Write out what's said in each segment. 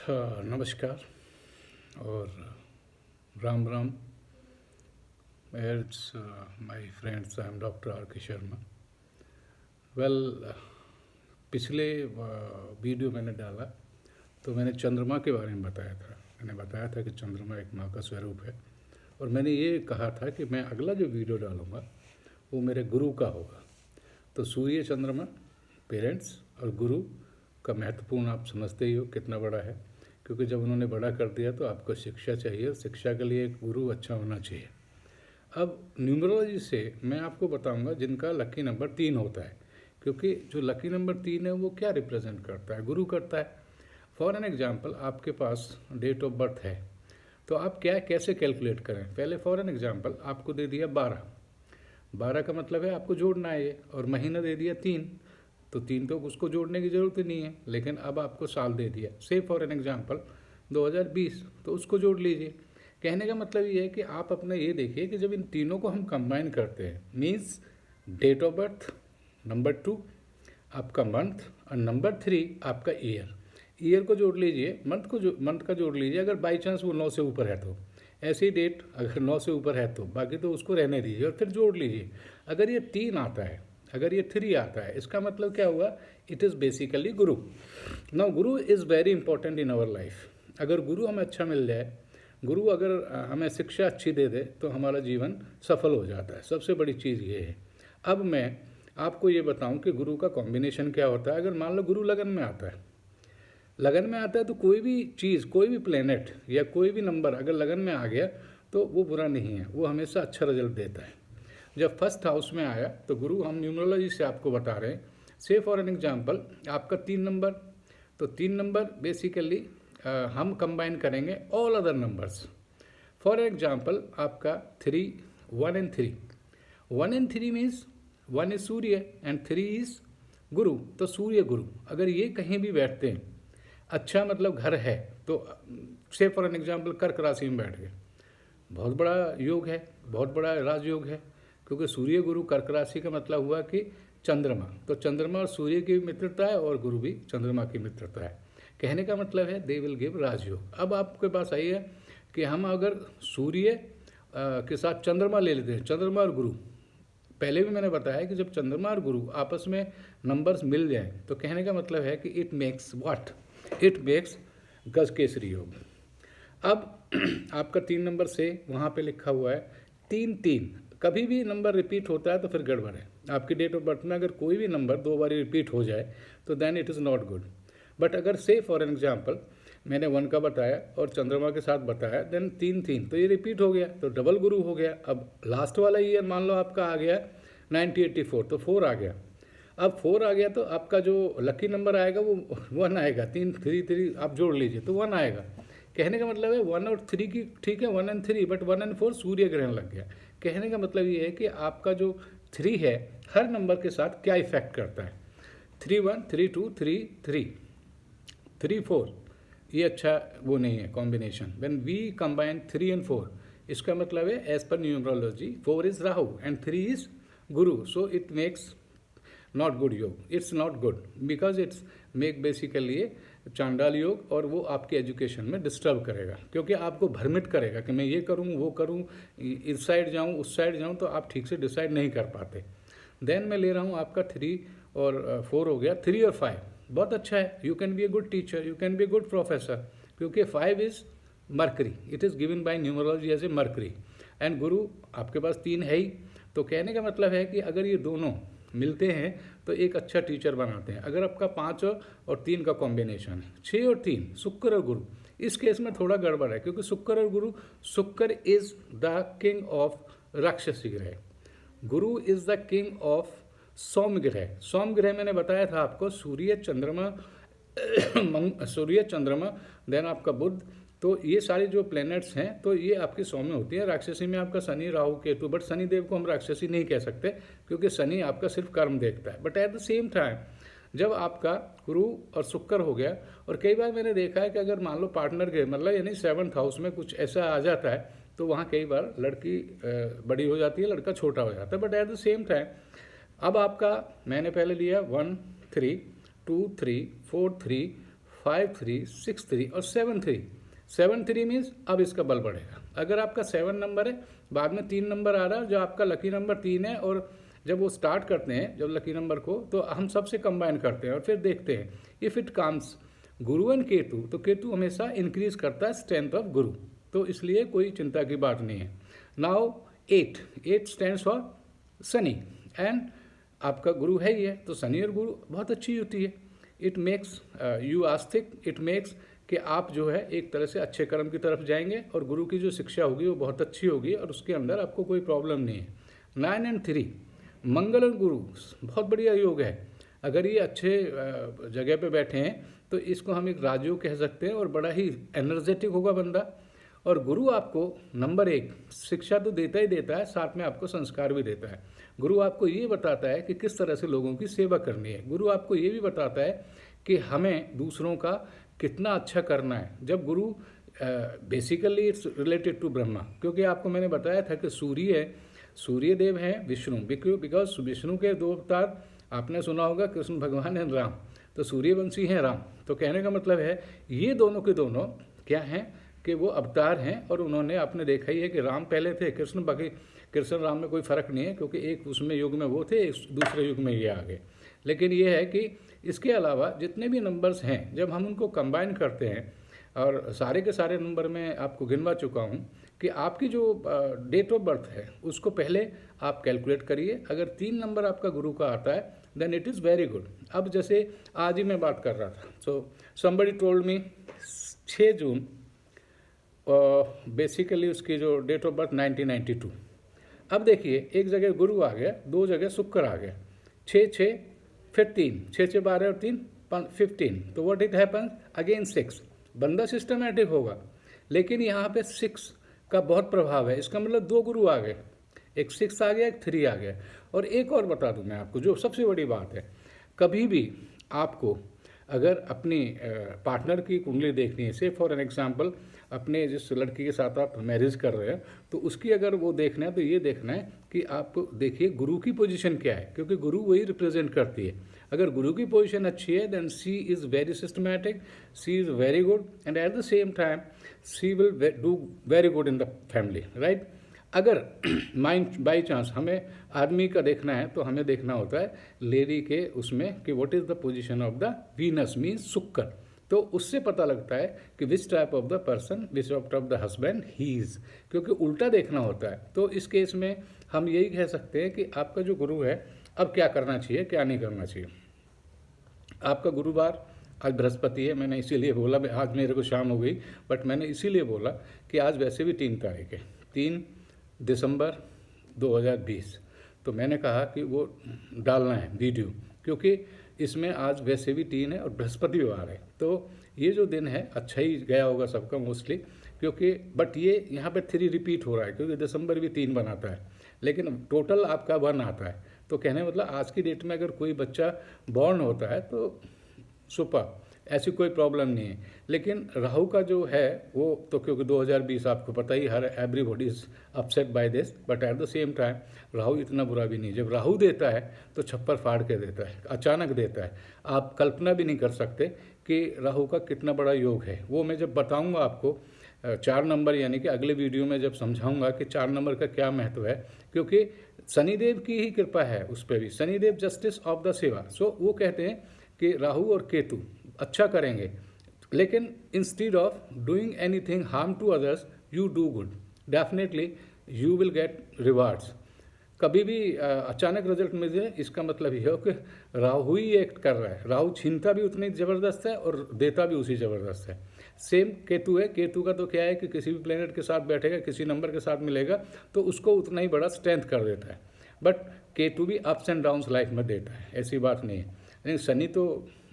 हाँ, नमस्कार और Ram Ram. It's my friends, I am doctor R के शर्मा। वेल, पिछले वीडियो मैंने डाला तो मैंने चंद्रमा के बारे में बताया था। मैंने बताया था कि चंद्रमा एक माँ का स्वरूप है, और मैंने ये कहा था कि मैं अगला जो वीडियो डालूँगा वो मेरे गुरु का होगा। तो सूर्य चंद्रमा, पेरेंट्स और गुरु का महत्वपूर्ण आप समझते ही हो कितना बड़ा है, क्योंकि जब उन्होंने बड़ा कर दिया तो आपको शिक्षा चाहिए, और शिक्षा के लिए एक गुरु अच्छा होना चाहिए। अब न्यूमरोलॉजी से मैं आपको बताऊंगा जिनका लकी नंबर 3 होता है, क्योंकि जो लकी नंबर 3 है वो क्या रिप्रेजेंट करता है, गुरु करता है। फॉर एन एग्जाम्पल, आपके पास डेट ऑफ बर्थ है तो आप क्या कैसे कैलकुलेट करें। पहले फॉर एन एग्जाम्पल आपको दे दिया 12, 12 का मतलब है आपको जोड़ना है ये, और महीना दे दिया 3, तो 3 तो उसको जोड़ने की ज़रूरत ही नहीं है। लेकिन अब आपको साल दे दिया, से फॉर एन एग्जांपल 2020, तो उसको जोड़ लीजिए। कहने का मतलब ये है कि आप अपना ये देखिए कि जब इन तीनों को हम कंबाइन करते हैं, means date of birth number 2 आपका मंथ, और नंबर 3 आपका ईयर। ईयर को जोड़ लीजिए, मंथ का जोड़ लीजिए अगर बाई चांस वो 9 से ऊपर है तो। ऐसी डेट अगर 9 से ऊपर है तो, बाकी तो उसको रहने दीजिए और फिर जोड़ लीजिए। अगर ये 3 आता है, अगर ये 3 आता है, इसका मतलब क्या हुआ, it is basically guru. Now guru is very important in our life. अगर गुरु हमें अच्छा मिल जाए, गुरु अगर हमें शिक्षा अच्छी दे दे तो हमारा जीवन सफल हो जाता है। सबसे बड़ी चीज़ ये है। अब मैं आपको ये बताऊं कि गुरु का कॉम्बिनेशन क्या होता है। अगर मान लो गुरु लगन में आता है, लगन में आता है तो कोई भी चीज़, कोई भी प्लेनेट या कोई भी नंबर अगर लगन में आ गया तो वो बुरा नहीं है, वो हमेशा अच्छा रिजल्ट देता है। जब फर्स्ट हाउस में आया तो गुरु, हम न्यूमरोलॉजी से आपको बता रहे हैं, से फॉर एन एग्जांपल आपका 3 नंबर, तो 3 नंबर बेसिकली हम कंबाइन करेंगे all other numbers. For example आपका 3, 1 and 3, 1 and 3 means 1 is Surya and 3 is गुरु। तो सूर्य गुरु अगर ये कहीं भी बैठते हैं, अच्छा मतलब घर है, तो से फॉर एन एग्जांपल कर्क राशि में बैठ गए, बहुत बड़ा योग है, बहुत बड़ा राजयोग है, क्योंकि सूर्य गुरु कर्क राशि का मतलब हुआ कि चंद्रमा, तो चंद्रमा और सूर्य की मित्रता है और गुरु भी चंद्रमा की मित्रता है। कहने का मतलब है दे विल गिव राजयोग। अब आपके पास आई है कि हम अगर सूर्य के साथ चंद्रमा ले लेते हैं, चंद्रमा और गुरु, पहले भी मैंने बताया कि जब चंद्रमा और गुरु आपस में नंबर्स मिल जाएं तो कहने का मतलब है कि it makes what, it makes गज केसरी योग। अब आपका 3 नंबर से वहाँ पे लिखा हुआ है 3 3, कभी भी नंबर रिपीट होता है तो फिर गड़बड़ है। आपकी डेट ऑफ बर्थ में अगर कोई भी नंबर 2 बार रिपीट हो जाए तो then it is not good. But अगर से फॉर एन एग्जांपल मैंने 1 का बताया और चंद्रमा के साथ बताया, देन 3 3 तो ये रिपीट हो गया, तो डबल गुरु हो गया। अब लास्ट वाला ईयर मान लो आपका आ गया 1984, तो 4 आ गया। अब 4 आ गया तो आपका जो लकी नंबर आएगा वो 1 आएगा, 3 3 3 आप जोड़ लीजिए तो 1 आएगा। कहने का मतलब है 1 और 3 की, ठीक है 1 एंड 3, बट 1 एंड 4 सूर्य ग्रहण लग गया। कहने का मतलब ये है कि आपका जो 3 है हर नंबर के साथ क्या इफेक्ट करता है। 3 1 3 2 3 3 3 4, ये अच्छा वो नहीं है combination. When we combine 3 and 4, इसका मतलब है as per numerology 4 is Rahu and 3 is Guru, so it makes not good yoga, it's not good because it's make basically Chandal yoga, और वो आपके एजुकेशन में डिस्टर्ब करेगा, क्योंकि आपको भ्रमित करेगा कि मैं ये करूँ वो करूँ, इस साइड जाऊँ उस साइड जाऊँ, तो आप ठीक से डिसाइड नहीं कर पाते। देन मैं ले रहा हूँ आपका 3 और 4 हो गया, 3 और 5 बहुत अच्छा है। You can be a good teacher, you can be a good professor, क्योंकि 5 is Mercury, it is given by numerology as a Mercury, and guru आपके पास 3 है ही। तो कहने का मतलब है कि अगर ये दोनों मिलते हैं तो एक अच्छा टीचर बनाते हैं। अगर आपका 5 और 3 का कॉम्बिनेशन है, 6 और 3, शुक्र और गुरु, इस केस में थोड़ा गड़बड़ है, क्योंकि शुक्र और गुरु, शुक्र इज द किंग ऑफ राक्षसी ग्रह, गुरु इज द किंग ऑफ सौम्य ग्रह। सौम्य ग्रह मैंने बताया था आपको, सूर्य चंद्रमा सूर्य चंद्रमा, देन आपका बुध, तो ये सारे जो प्लैनेट्स हैं तो ये आपकी सौम्य होती है। राक्षसी में आपका शनि राहु केतु, बट शनि देव को हम राक्षसी नहीं कह सकते, क्योंकि शनि आपका सिर्फ कर्म देखता है। But at the same time जब आपका गुरु और शुक्र हो गया, और कई बार मैंने देखा है कि अगर मान लो पार्टनर के मतलब यानी 7th हाउस में कुछ ऐसा आ जाता है तो वहाँ कई बार लड़की बड़ी हो जाती है, लड़का छोटा हो जाता है। But at the same time अब आपका मैंने पहले लिया 1 3 2 3 4 3 5-3, 6-3 और 7-3। 7-3 मीन्स अब इसका बल बढ़ेगा। अगर आपका 7 नंबर है, बाद में 3 नंबर आ रहा है, जो आपका लकी नंबर 3 है, और जब वो स्टार्ट करते हैं जब लकी नंबर को, तो हम सबसे कंबाइन करते हैं और फिर देखते हैं if it comes Guru and Ketu, तो केतु हमेशा इंक्रीज करता है स्ट्रेंथ ऑफ गुरु, तो इसलिए कोई चिंता की बात नहीं है। Now 8 stands for Shani, and आपका गुरु है ही है, तो शनि और गुरु बहुत अच्छी होती है। It makes you Astik, it makes कि आप जो है एक तरह से अच्छे कर्म की तरफ जाएंगे, और गुरु की जो शिक्षा होगी वो बहुत अच्छी होगी, और उसके अंदर आपको कोई प्रॉब्लम नहीं है। 9 एंड 3 मंगल और गुरु बहुत बढ़िया योग है। अगर ये अच्छे जगह पे बैठे हैं तो इसको हम एक राजयोग कह सकते हैं, और बड़ा ही एनर्जेटिक होगा बंदा। और गुरु आपको नंबर 1 शिक्षा तो देता ही देता है, साथ में आपको संस्कार भी देता है। गुरु आपको ये बताता है कि किस तरह से लोगों की सेवा करनी है। गुरु आपको ये भी बताता है कि हमें दूसरों का कितना अच्छा करना है। जब guru basically it's related to Brahma, क्योंकि आपको मैंने बताया था कि सूर्य देव हैं विष्णु, बिकॉज विष्णु के 2 अवतार आपने सुना होगा, कृष्ण भगवान एंड राम, तो सूर्यवंशी हैं राम। तो कहने का मतलब है ये दोनों के दोनों क्या हैं कि वो अवतार हैं, और उन्होंने, आपने देखा ही है कि राम पहले थे, कृष्ण राम में कोई फ़र्क नहीं है, क्योंकि एक उसमें युग में वो थे, दूसरे युग में ये आ गए। लेकिन ये है कि इसके अलावा जितने भी नंबर्स हैं, जब हम उनको कंबाइन करते हैं, और सारे के सारे नंबर मैं आपको गिनवा चुका हूँ कि आपकी जो डेट ऑफ बर्थ है उसको पहले आप कैलकुलेट करिए। अगर 3 नंबर आपका गुरु का आता है then it is very good. अब जैसे आज ही मैं बात कर रहा था, so somebody told me 6 June basically उसकी जो डेट ऑफ बर्थ 1992। अब देखिए एक जगह गुरु आ गया, 2 जगह शुक्र आ गया, 6 फिर 3, 6 12 और 3 15, तो व्हाट इट हैपन्स अगेन 6। बंदा सिस्टमैटिक होगा, लेकिन यहाँ पे 6 का बहुत प्रभाव है। इसका मतलब 2 गुरु आ गए, एक 6 आ गया, एक 3 आ गया। और एक और बता दूं मैं आपको, जो सबसे बड़ी बात है, कभी भी आपको अगर अपनी पार्टनर की कुंडली देखनी है, से फॉर एन एग्जांपल अपने जिस लड़की के साथ आप मैरिज कर रहे हैं, तो उसकी अगर वो देखना है तो ये देखना है कि आपको देखिए गुरु की पोजीशन क्या है, क्योंकि गुरु वही रिप्रेजेंट करती है। अगर गुरु की पोजीशन अच्छी है then she is very systematic, she is very good, and at the same time she will do very good in the family, right. अगर माइंड बाई चांस हमें आदमी का देखना है तो हमें देखना होता है लेडी के उसमें कि what is the position of the Venus means शुक्र, तो उससे पता लगता है कि which type of the person, which type of the husband he is, क्योंकि उल्टा देखना होता है। तो इस केस में हम यही कह सकते हैं कि आपका जो गुरु है अब क्या करना चाहिए, क्या नहीं करना चाहिए। आपका गुरुवार आज बृहस्पति है, मैंने इसीलिए बोला, आज मेरे को शाम हो गई, बट मैंने इसीलिए बोला कि आज वैसे भी 3 तारीख है, 3 दिसंबर 2020, तो मैंने कहा कि वो डालना है वीडियो, क्योंकि इसमें आज वैसे भी 3 है और बृहस्पतिवार है, तो ये जो दिन है अच्छा ही गया होगा सबका मोस्टली, क्योंकि बट ये यहाँ पे 3 रिपीट हो रहा है, क्योंकि दिसंबर भी 3 बनाता है, लेकिन टोटल आपका 1 आता है। तो कहने मतलब आज की डेट में अगर कोई बच्चा बॉर्न होता है तो सुपर, ऐसी कोई प्रॉब्लम नहीं है। लेकिन राहु का जो है वो तो, क्योंकि 2020 आपको पता ही, हर everybody is upset by this, but at the same time Rahu इतना बुरा भी नहीं। जब राहु देता है तो छप्पर फाड़ के देता है, अचानक देता है, आप कल्पना भी नहीं कर सकते कि राहु का कितना बड़ा योग है। वो मैं जब बताऊंगा आपको 4 नंबर, यानी कि अगले वीडियो में जब समझाऊंगा कि 4 नंबर का क्या महत्व है, क्योंकि शनिदेव की ही कृपा है उस पर भी, शनिदेव जस्टिस ऑफ द सेवा। सो वो कहते हैं कि राहु और केतु अच्छा करेंगे, लेकिन instead of doing anything harm to others you do good, definitely you will get rewards. कभी भी अचानक रिजल्ट मिल जाए, इसका मतलब ये हो कि राहु ही एक्ट कर रहा है। राहु छीनता भी उतनी ज़बरदस्त है और देता भी उसी ज़बरदस्त है। सेम केतु है, केतु का तो क्या है कि किसी भी प्लेनेट के साथ बैठेगा, किसी नंबर के साथ मिलेगा तो उसको उतना ही बड़ा स्ट्रेंथ कर देता है। बट केतु भी अप्स एंड डाउन्स लाइफ में देता है, ऐसी बात नहीं है। लेकिन शनि तो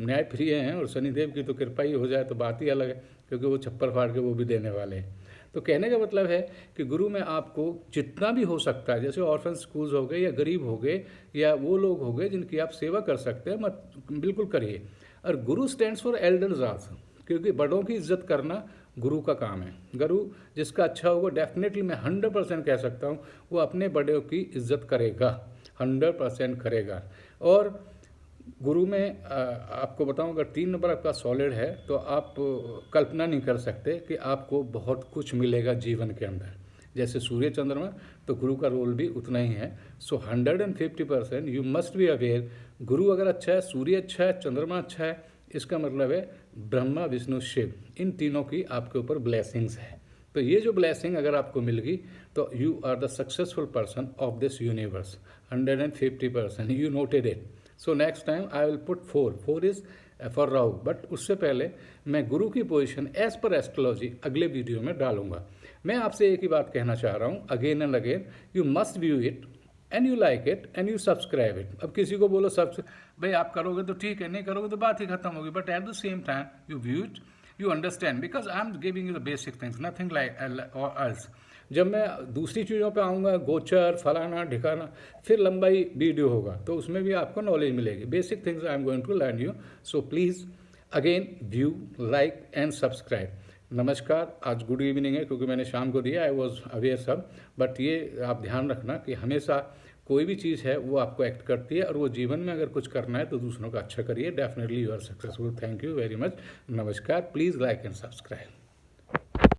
न्याय प्रिय हैं, और शनिदेव की तो कृपा ही हो जाए तो बात ही अलग है, क्योंकि वो छप्पर फाड़ के वो भी देने वाले हैं। तो कहने का मतलब है कि गुरु में आपको जितना भी हो सकता है, जैसे ऑर्फन स्कूल्स हो गए या गरीब हो गए या वो लोग हो गए जिनकी आप सेवा कर सकते हैं, मत बिल्कुल करिए। और गुरु स्टैंड्स फॉर एल्डर्स आल्सो, क्योंकि बड़ों की इज्जत करना गुरु का काम है। गुरु जिसका अच्छा होगा, डेफिनेटली मैं 100% कह सकता हूँ वो अपने बड़ों की इज्जत करेगा, 100% करेगा। और गुरु में आपको बताऊं, अगर 3 नंबर आपका सॉलिड है तो आप कल्पना नहीं कर सकते कि आपको बहुत कुछ मिलेगा जीवन के अंदर। जैसे सूर्य चंद्रमा, तो गुरु का रोल भी उतना ही है। सो 150% यू मस्ट बी अवेयर, गुरु अगर अच्छा है, सूर्य अच्छा है, चंद्रमा अच्छा है, इसका मतलब है ब्रह्मा विष्णु शिव इन तीनों की आपके ऊपर ब्लेसिंग्स है। तो ये जो ब्लेसिंग अगर आपको मिल गई तो you are the successful person of this universe. 150% you noted it. So next time I will put 4 is for Rahu. But उससे पहले मैं गुरु की पोजीशन एज पर एस्ट्रोलॉजी अगले वीडियो में डालूंगा। मैं आपसे एक ही बात कहना चाह रहा हूँ again and again, you must view it and you like it and you subscribe it. अब किसी को बोलो भाई आप करोगे तो ठीक है, नहीं करोगे तो बात ही खत्म होगी। But at the same time you view it, you understand, because I am giving you the basic things, nothing like और एल्स। जब मैं दूसरी चीज़ों पे आऊँगा, गोचर फलाना ढिकाना, फिर लंबाई वीडियो होगा, तो उसमें भी आपको नॉलेज मिलेगी। Basic things I am going to learn you. So please again view, like and subscribe. नमस्कार। आज गुड इवनिंग है क्योंकि मैंने शाम को दिया, आई वॉज अवेयर सब। बट ये आप ध्यान रखना कि हमेशा कोई भी चीज़ है वो आपको एक्ट करती है, और वो जीवन में अगर कुछ करना है तो दूसरों का अच्छा करिए। Definitely you are successful. Thank you very much. नमस्कार। Please like and subscribe.